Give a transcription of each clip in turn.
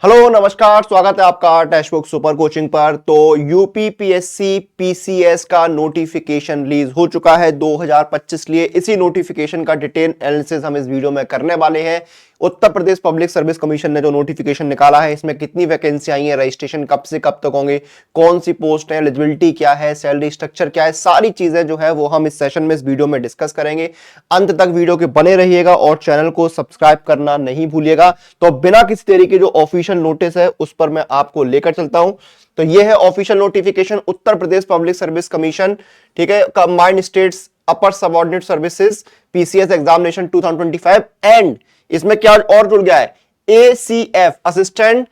Hello नमस्कार, स्वागत है आपका टेक्स्ट बुक सुपर कोचिंग पर। तो यूपीपीएससी पीसीएस का नोटिफिकेशन रिलीज हो चुका है 2025 लिए। इसी नोटिफिकेशन का डिटेल एनालिसिस हम इस वीडियो में करने वाले हैं। उत्तर प्रदेश पब्लिक सर्विस कमीशन ने जो नोटिफिकेशन निकाला है, इसमें कितनी वैकेंसी आई है, रजिस्ट्रेशन कब से कब तक होंगे, कौन सी पोस्ट है, एलिजिबिलिटी क्या है, सैलरी स्ट्रक्चर क्या है, सारी चीजें जो है वो हम इस सेशन में, इस वीडियो में डिस्कस करेंगे। अंत तक वीडियो के बने रहिएगा और चैनल को सब्सक्राइब करना नहीं भूलिएगा। तो बिना किसी तरीके जो ऑफिशियल नोटिस है उस पर मैं आपको लेकर चलता हूं। तो यह है official notification Uttar Pradesh public service commission, ठीक है, combined states upper subordinate services PCS examination 2025। And इसमें क्या और जुड़ गया है, ACF assistant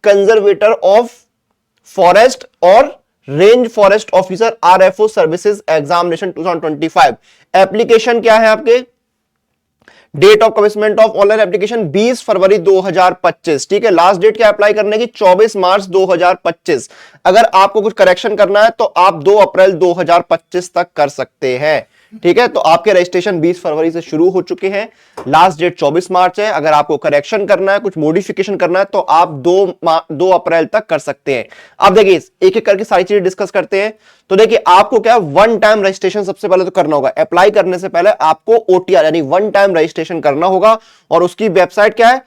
conservator of forest और range forest officer RFO services examination 2025। Application क्या है आपके, date of commitment of online application 20 February 2025, ठीक है। लास्ट डेट क्या अप्लाई करने की, 24 मार्च 2025। अगर आपको कुछ करेक्शन करना है तो आप 2 अप्रैल 2025 तक कर सकते हैं, ठीक है। तो आपके रजिस्ट्रेशन 20 फरवरी से शुरू हो चुके हैं, लास्ट डेट 24 मार्च है। अगर आपको करेक्शन करना है, कुछ मॉडिफिकेशन करना है तो आप 2 अप्रैल तक कर सकते हैं। अब देखिए एक एक करके सारी चीजें डिस्कस करते हैं। तो देखिए आपको क्या, वन टाइम रजिस्ट्रेशन सबसे पहले तो करना होगा। अप्लाई करने से पहले आपको ओटीआर यानी वन टाइम रजिस्ट्रेशन करना होगा। और उसकी वेबसाइट क्या है,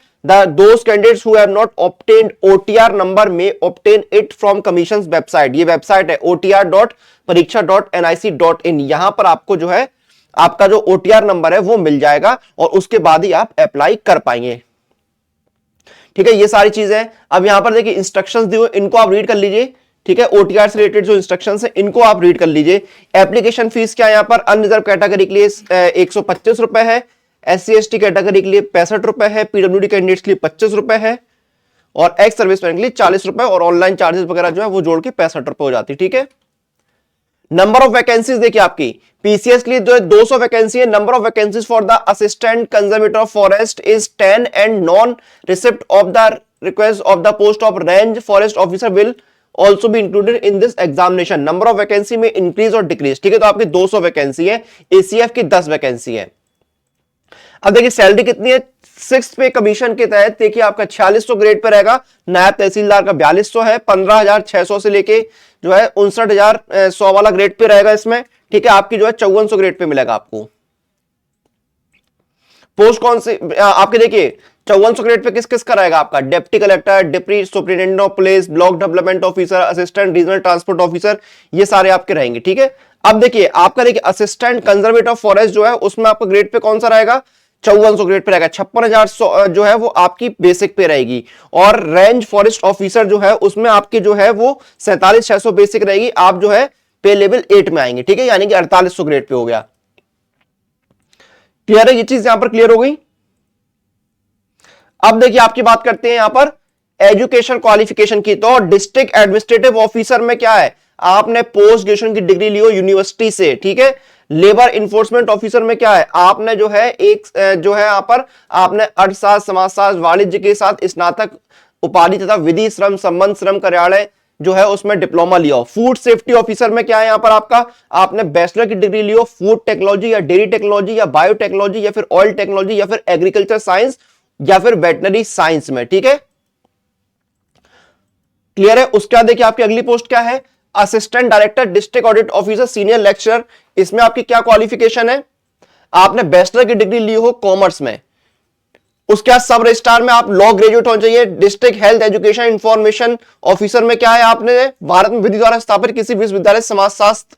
those candidates who have not obtained OTR number may obtain it from commission's website। ये वेबसाइट है otr.pariksha.nic.in। यहां पर आपको जो है आपका जो OTR नंबर है वो मिल जाएगा और उसके बाद ही आप अप्लाई कर पाएंगे, ठीक है। ये सारी चीजें अब यहां पर देखिए इंस्ट्रक्शंस दी हुई, इनको आप रीड कर लीजिए, ठीक है। ओटीआर से रिलेटेड जो इंस्ट्रक्शंस है इनको आप रीड कर लीजिए। एप्लीकेशन फीस क्या है, यहां पर अनरिजर्व कैटेगरी के लिए 125 रुपए है, SC ST कैटेगरी के लिए 65 रुपए है, पीडब्ल्यूडी कैंडिडेट्स के लिए 25 रुपए है और एक्स सर्विसमैन के लिए 40 रुपए और ऑनलाइन चार्जेस वगैरह जो है वो जोड़ के 65 रुपए हो जाती है, ठीक है। नंबर ऑफ वैकेंसीज देखिए आपकी पीसीएस के लिए जो है 200 वैकेंसी है। Number of vacancies for the assistant conservator of forest is 10 and non receipt of the request of the post of range forest officer will also भी included in this examination. Number of vacancy में increase और decrease, ठीक है। तो आपकी 200 vacancy है, ACF की 10 vacancy है। अब देखिए सैलरी कितनी है, 6th पे कमीशन के तहत देखिए आपका 4600 ग्रेड पे रहेगा। नायब तहसीलदार का 4200 है, 15,600 से लेके जो है 59,100 वाला ग्रेड पे रहेगा इसमें, ठीक है। आपकी जो है 5400 ग्रेड पे मिलेगा आपको। पोस्ट कौन सी आपके देखिए 5400 ग्रेड पे किस किस का रहेगा आपका, deputy collector, deputy superintendent of police, block development officer, assistant regional transport officer, ये सारे आपके रहेंगे, ठीक है। अब देखिए आपका देखिए असिस्टेंट कंजर्वेटर ऑफ फॉरेस्ट जो है उसमें आपका ग्रेड पे कौन सा रहेगा, 5400 ग्रेड पे रहेगा। 56,100 जो है वो आपकी बेसिक पे रहेगी। और रेंज फॉरेस्ट ऑफिसर जो है उसमें आपके जो है वो 47,600 बेसिक रहेगी। आप जो है पे लेवल 8 में आएंगे, ठीक है, यानी कि 4800 ग्रेड पे हो गया। क्लियर है, ये चीज यहां पर क्लियर हो गई। अब देखिए आपकी बात करते हैं यहां पर एजुकेशन क्वालिफिकेशन की। तो डिस्ट्रिक्ट एडमिनिस्ट्रेटिव ऑफिसर में क्या है, आपने पोस्ट ग्रेजुएशन की डिग्री ली हो यूनिवर्सिटी से, ठीक है। लेबर इन्फोर्समेंट ऑफिसर में क्या है, आपने जो है एक जो है यहां पर आपने अर्थशास्त्र, समाजशास्त्र, वाणिज्य के साथ स्नातक उपाधि तथा विधि श्रम संबंध श्रम कार्यालय जो है उसमें डिप्लोमा लिया हो। फूड सेफ्टी ऑफिसर में क्या है, यहां पर आपका आपने बैचलर की डिग्री ली हो फूड टेक्नोलॉजी या डेयरी टेक्नोलॉजी या बायोटेक्नोलॉजी या फिर ऑयल टेक्नोलॉजी या फिर एग्रीकल्चर साइंस या फिर वेटनरी साइंस में, ठीक है। क्लियर है। उसके बाद देखिए आपकी अगली पोस्ट क्या है, assistant director district audit officer senior lecturer. इसमें आपकी क्या क्वालिफिकेशन है, आपने बैचलर की डिग्री ली हो कॉमर्स में। उसके बाद सब रजिस्ट्रार में आप लॉ ग्रेजुएट होना चाहिए। District health education information officer में क्या है, आपने भारत में विधि द्वारा स्थापित किसी विश्वविद्यालय समाजशास्त्र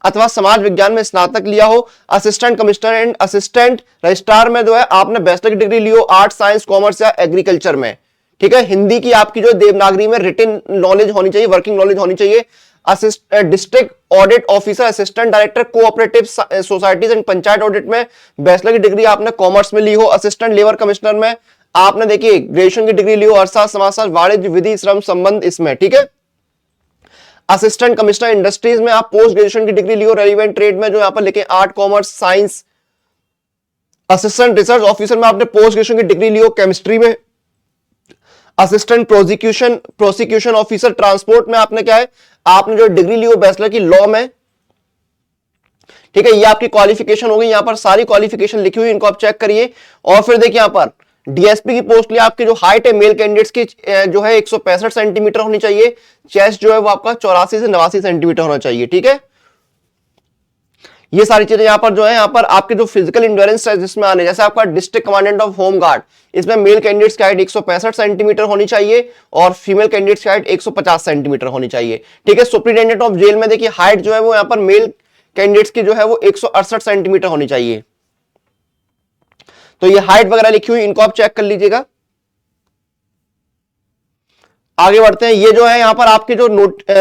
अथवा समाज विज्ञान में स्नातक लिया हो। Assistant commissioner and assistant registrar में जो है आपने बैचलर की डिग्री ली हो आर्ट, साइंस, कॉमर्स या एग्रीकल्चर में, ठीक है। हिंदी की आपकी जो देवनागरी में रिटन नॉलेज होनी चाहिए, वर्किंग नॉलेज होनी चाहिए। District audit officer assistant director cooperative societies and panchayat audit में बैचलर की डिग्री आपने कॉमर्स में ली हो। असिस्टेंट लेबर कमिश्नर में आपने देखिए ग्रेजुएशन की डिग्री ली हो अर्थशास्त्र, समाजशास्त्र, वाणिज्य, विधि, श्रम संबंध इसमें, ठीक है। असिस्टेंट कमिश्नर इंडस्ट्रीज में आप पोस्ट ग्रेजुएशन की डिग्री ली हो रेलिवेंट ट्रेड में जो यहां पर लिखे art, commerce, science. Assistant research officer में आपने पोस्ट ग्रेजुएशन की डिग्री ली हो केमिस्ट्री में। असिस्टेंट प्रोसिक्यूशन ऑफिसर ट्रांसपोर्ट में आपने क्या है, आपने जो डिग्री ली हो बैचलर की लॉ में, ठीक है। ये आपकी क्वालिफिकेशन हो गई, यहां पर सारी क्वालिफिकेशन लिखी हुई, इनको आप चेक करिए। और फिर देखिए यहां पर डीएसपी की पोस्ट लिए आपकी जो हाइट है मेल कैंडिडेट्स की जो है 165 सेंटीमीटर होनी चाहिए। चेस्ट जो है वो आपका 84 से 89 सेंटीमीटर होना चाहिए, ठीक है। ये सारी चीजें यहां पर जो है, यहां पर आपके जो फिजिकल इंड्योरेंस है जिसमें आने, जैसे आपका district commandant of home guard, इसमें मेल कैंडिडेट्स की हाइट 165 सेंटीमीटर होनी चाहिए और फीमेल कैंडिडेट्स की हाइट 150 सेंटीमीटर होनी चाहिए, ठीक है। सुपरिटेंडेंट ऑफ जेल में देखिए हाइट जो है वो यहां पर मेल कैंडिडेट्स की जो है वो 168 सेंटीमीटर होनी चाहिए। तो ये हाइट वगैरह लिखी हुई, इनको आप चेक कर लीजिएगा। आगे बढ़ते हैं। ये जो है यहां पर आपके जो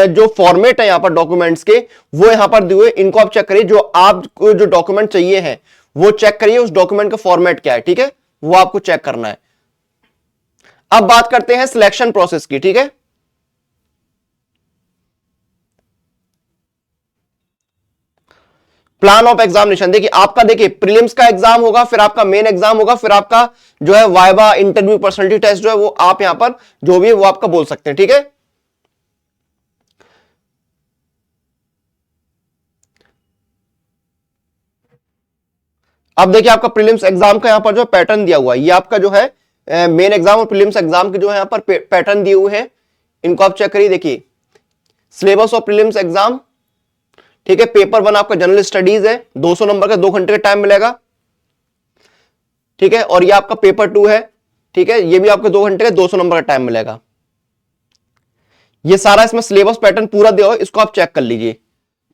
जो फॉर्मेट है यहां पर डॉक्यूमेंट्स के, वो यहां पर दिए हुए, इनको आप चेक करिए। जो आपको जो डॉक्यूमेंट चाहिए है वो चेक करिए, उस डॉक्यूमेंट का फॉर्मेट क्या है, ठीक है, वो आपको चेक करना है। अब बात करते हैं सिलेक्शन प्रोसेस की, ठीक है। प्लान ऑफ एग्जामिनेशन देखिए आपका, देखिए प्रीलिम्स का एग्जाम होगा, फिर आपका मेन एग्जाम होगा, फिर आपका जो है वाइवा, इंटरव्यू, पर्सनालिटी टेस्ट जो है वो आप यहां पर जो भी है वो आपका बोल सकते हैं, ठीक है। अब देखिए आपका प्रीलिम्स एग्जाम का यहां पर जो पैटर्न दिया हुआ है, ये आपका जो है मेन एग्जाम और प्रीलिम्स एग्जाम के जो है यहां पर पैटर्न दिए हुए हैं, इनको आप चेक करिए। देखिए सिलेबस ऑफ प्रीलिम्स एग्जाम, ठीक है। पेपर 1 आपका जनरल स्टडीज है, 200 नंबर का 2 घंटे का टाइम मिलेगा, ठीक है। और ये आपका पेपर 2 है, ठीक है, ये भी आपको 2 घंटे का 200 नंबर का टाइम मिलेगा। ये सारा इसमें सिलेबस पैटर्न पूरा दिया हुआ है, इसको आप चेक कर लीजिए।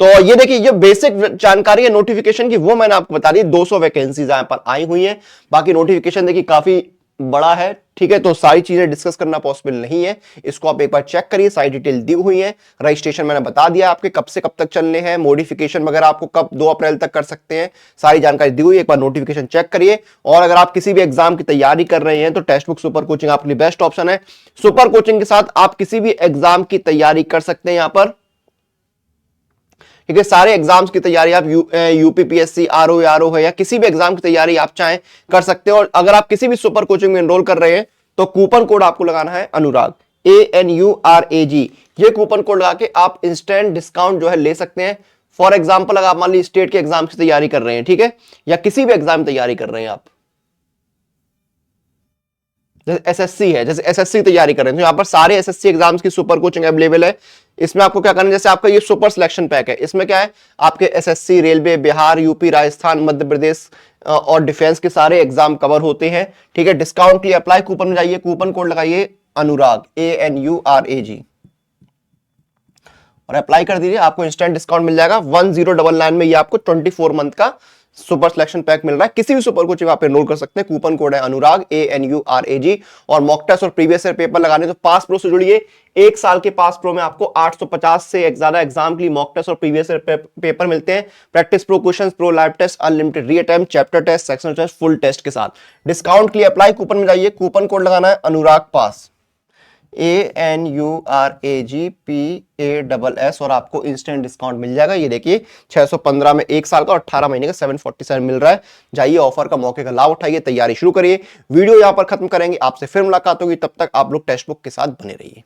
तो ये देखिए ये बेसिक जानकारी है नोटिफिकेशन की, वो मैंने आपको बता दी। 200 वैकेंसीज यहां पर आई हुई हैं। बाकी नोटिफिकेशन देखिए काफी बड़ा है, ठीक है, तो सारी चीजें डिस्कस करना पॉसिबल नहीं है। इसको आप एक बार चेक करिए, सारी डिटेल दी हुई है। रजिस्ट्रेशन मैंने बता दिया आपके कब से कब तक चलने हैं, मॉडिफिकेशन वगैरह आपको कब 2 अप्रैल तक कर सकते हैं, सारी जानकारी दी हुई है। एक बार नोटिफिकेशन चेक करिए। और अगर आप किसी भी एग्जाम की तैयारी कर रहे हैं तो टेक्स्ट बुक सुपर कोचिंग आपके लिए बेस्ट ऑप्शन है। सुपर कोचिंग के साथ आप किसी भी एग्जाम की तैयारी कर सकते हैं यहां पर, ठीक है। सारे एग्जाम्स की तैयारी आप यूपीपीएससी, आरओ है या किसी भी एग्जाम की तैयारी आप चाहें कर सकते हो। और अगर आप किसी भी सुपर कोचिंग में एनरोल कर रहे हैं तो कूपन कोड आपको लगाना है अनुराग, ANURAG। ये कूपन कोड लगा के आप इंस्टेंट डिस्काउंट जो है ले सकते हैं। फॉर एग्जाम्पल अगर आप मान लीजिए स्टेट के एग्जाम की तैयारी कर रहे हैं, ठीक है, या किसी भी एग्जाम की तैयारी कर रहे हैं आप, जैसे एसएससी है, जैसे एसएससी की तैयारी कर रहे हैं तो यहां पर सारे एसएससी एग्जाम्स की सुपर कोचिंग अवेलेबल है। इसमें आपको क्या करना है, जैसे आपका ये सुपर सिलेक्शन पैक है, इसमें क्या है आपके SSC, railway, Bihar, UP, Rajasthan, Madhya Pradesh और डिफेंस के सारे एग्जाम कवर होते हैं, ठीक है। डिस्काउंट के लिए अप्लाई कूपन में जाइए, कूपन कोड लगाइए अनुराग, ANURAG, और अप्लाई कर दीजिए, आपको इंस्टेंट डिस्काउंट मिल जाएगा। 1099 में ये आपको 24 मंथ का सुपर सिलेक्शन पैक मिल रहा है। किसी भी सुपर कोचिंग आप एनरोल कर सकते हैं। कूपन कोड है अनुराग, ANURAG। और मॉक टेस्ट और प्रीवियस ईयर पेपर लगाने तो पास प्रो से जुड़िए। 1 साल के पास प्रो में आपको 850 से ज्यादा एग्जाम के लिए मॉक टेस्ट और प्रीवियस ईयर पेपर मिलते हैं। Practice pro, questions pro, live test, unlimited reattempt, chapter test, sectional test, full test के साथ। डिस्काउंट के लिए अप्लाई कूपन में जाइए, कूपन कोड लगाना है अनुराग पास, ANURAGPASS, और आपको इंस्टेंट डिस्काउंट मिल जाएगा। ये देखिए 615 में 1 साल का और 18 महीने का 747 मिल रहा है। जाइए ऑफर का मौके का लाभ उठाइए, तैयारी शुरू करिए। वीडियो यहां पर खत्म करेंगे, आपसे फिर मुलाकात होगी, तब तक आप लोग टेक्स्ट बुक के साथ बने रहिए।